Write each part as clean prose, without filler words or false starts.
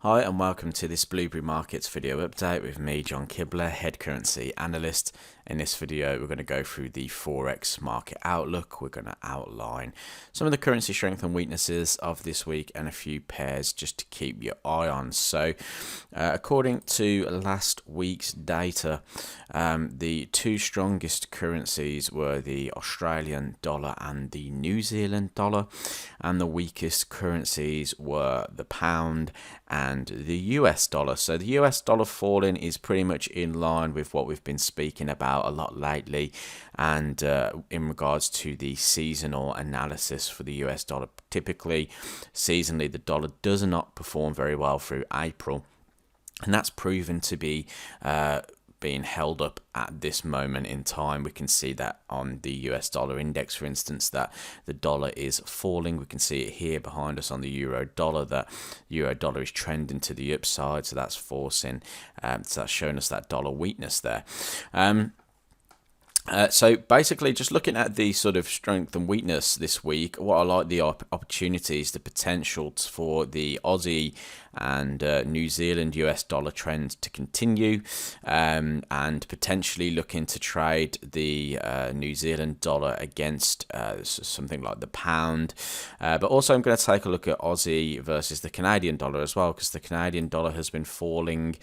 Hi and welcome to this Blueberry Markets video update with me, John Kibler, head currency analyst. In this video we're going to go through the Forex market outlook. We're going to outline some of the currency strength and weaknesses of this week and a few pairs just to keep your eye on. So according to last week's data, the two strongest currencies were the Australian dollar and the New Zealand dollar, and the weakest currencies were the pound and the US dollar. So the US dollar falling is pretty much in line with what we've been speaking about a lot lately, and in regards to the seasonal analysis for the US dollar. Typically, seasonally, the dollar does not perform very well through April, and that's proven to be being held up at this moment in time. We can see that on the US dollar index, for instance, that the dollar is falling. We can see it here behind us on the euro dollar, that euro dollar is trending to the upside, so that's forcing, so that's showing us that dollar weakness there. So basically, just looking at the sort of strength and weakness this week, what I like the opportunities, the potential for the Aussie and New Zealand US dollar trend to continue, and potentially looking to trade the New Zealand dollar against something like the pound. But also I'm going to take a look at Aussie versus the Canadian dollar as well, because the Canadian dollar has been falling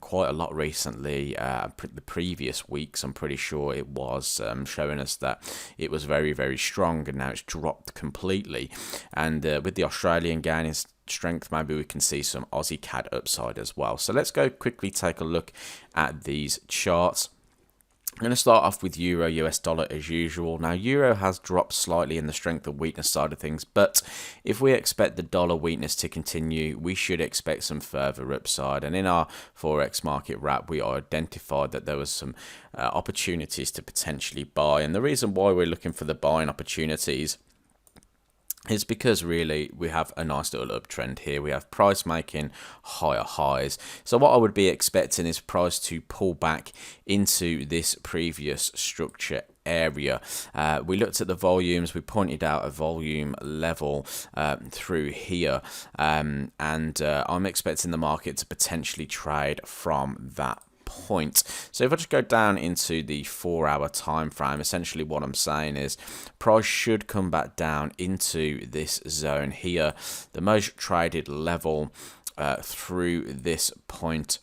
quite a lot recently. The previous weeks, I'm pretty sure it was showing us that it was very, very strong, and now it's dropped completely. And with the Australian gaining strength, maybe we can see some Aussie CAD upside as well. So let's go quickly take a look at these charts. I'm going to start off with Euro US dollar as usual. Now, Euro has dropped slightly in the strength and weakness side of things, but if we expect the dollar weakness to continue, we should expect some further upside. And in our Forex market wrap, we identified that there was some opportunities to potentially buy. And the reason why we're looking for the buying opportunities is because really we have a nice little uptrend here. We have price making higher highs. So what I would be expecting is price to pull back into this previous structure area. We looked at the volumes, we pointed out a volume level through here, and I'm expecting the market to potentially trade from that point. So if I just go down into the 4-hour time frame, essentially what I'm saying is price should come back down into this zone here. The most traded level through this point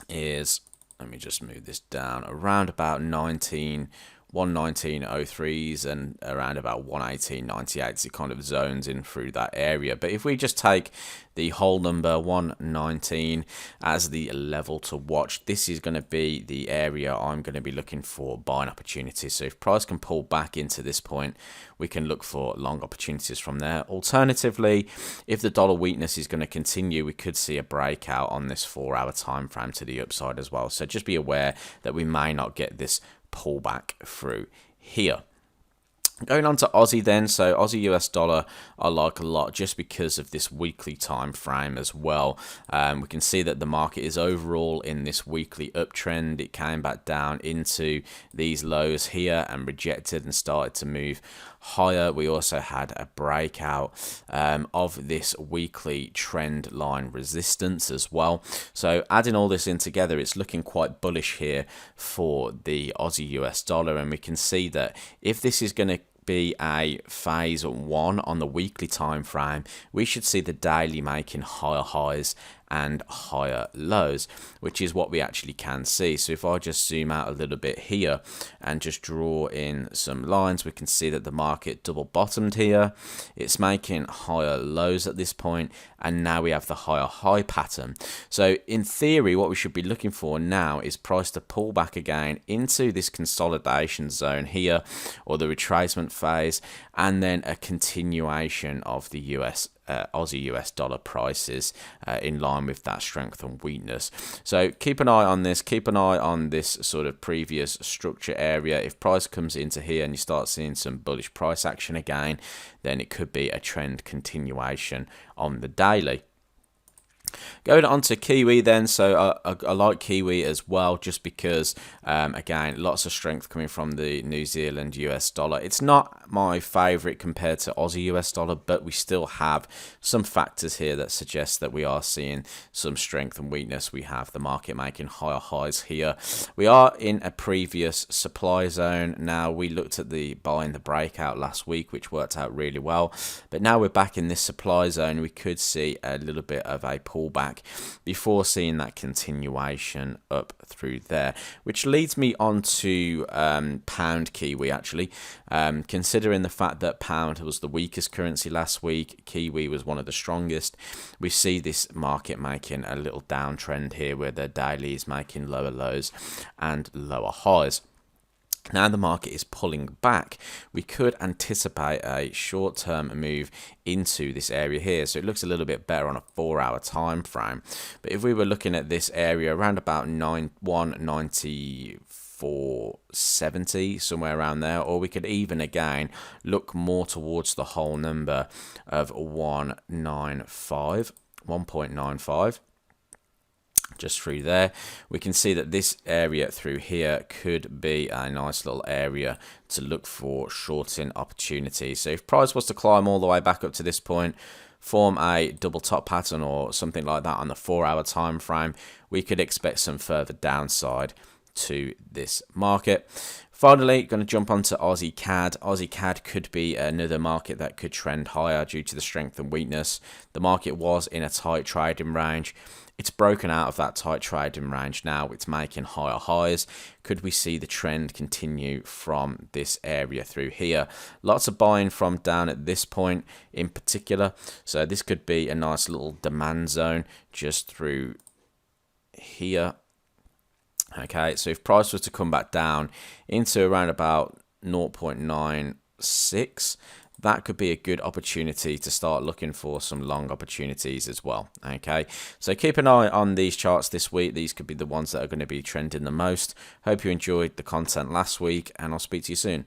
is, let me just move this down, around about 119.03s and around about 118.98s. It kind of zones in through that area. But if we just take the whole number 119 as the level to watch, this is going to be the area I'm going to be looking for buying opportunities. So if price can pull back into this point, we can look for long opportunities from there. Alternatively, if the dollar weakness is going to continue, we could see a breakout on this 4-hour time frame to the upside as well. So just be aware that we may not get this pullback through here. Going on to Aussie then, so Aussie US dollar I like a lot just because of this weekly time frame as well. We can see that the market is overall in this weekly uptrend. It came back down into these lows here and rejected and started to move higher. We also had a breakout of this weekly trend line resistance as well. So adding all this in together, it's looking quite bullish here for the Aussie US dollar, and we can see that if this is going to be a phase 1 on the weekly time frame, we should see the daily making higher highs and higher lows, which is what we actually can see. So if I just zoom out a little bit here and just draw in some lines, we can see that the market double bottomed here. It's making higher lows at this point, and now we have the higher high pattern. So in theory, what we should be looking for now is price to pull back again into this consolidation zone here, or the retracement phase, and then a continuation of the Aussie US dollar prices in line with that strength and weakness. So keep an eye on this, keep an eye on this sort of previous structure area. If price comes into here and you start seeing some bullish price action again, then it could be a trend continuation on the daily. Going on to Kiwi then, so I like Kiwi as well, just because, again, lots of strength coming from the New Zealand US dollar. It's not my favourite compared to Aussie US dollar, but we still have some factors here that suggest that we are seeing some strength and weakness. We have the market making higher highs here. We are in a previous supply zone. Now, we looked at the buying the breakout last week, which worked out really well, but now we're back in this supply zone. We could see a little bit of a pullback before seeing that continuation up through there, which leads me on to pound Kiwi actually. Considering the fact that pound was the weakest currency last week, Kiwi was one of the strongest. We see this market making a little downtrend here where the daily is making lower lows and lower highs. Now the market is pulling back. We could anticipate a short-term move into this area here, so it looks a little bit better on a 4-hour time frame. But if we were looking at this area around about 194.70, somewhere around there, or we could even again look more towards the whole number of 1.95. Just through there, we can see that this area through here could be a nice little area to look for shorting opportunities. So if price was to climb all the way back up to this point, form a double top pattern or something like that on the 4-hour time frame, we could expect some further downside to this market. Finally, going to jump onto Aussie CAD. Aussie CAD could be another market that could trend higher due to the strength and weakness. The market was in a tight trading range. It's broken out of that tight trading range now. It's making higher highs. Could we see the trend continue from this area through here? Lots of buying from down at this point in particular. So this could be a nice little demand zone just through here. Okay, so if price was to come back down into around about 0.96, that could be a good opportunity to start looking for some long opportunities as well. Okay, so keep an eye on these charts this week. These could be the ones that are going to be trending the most. Hope you enjoyed the content last week, and I'll speak to you soon.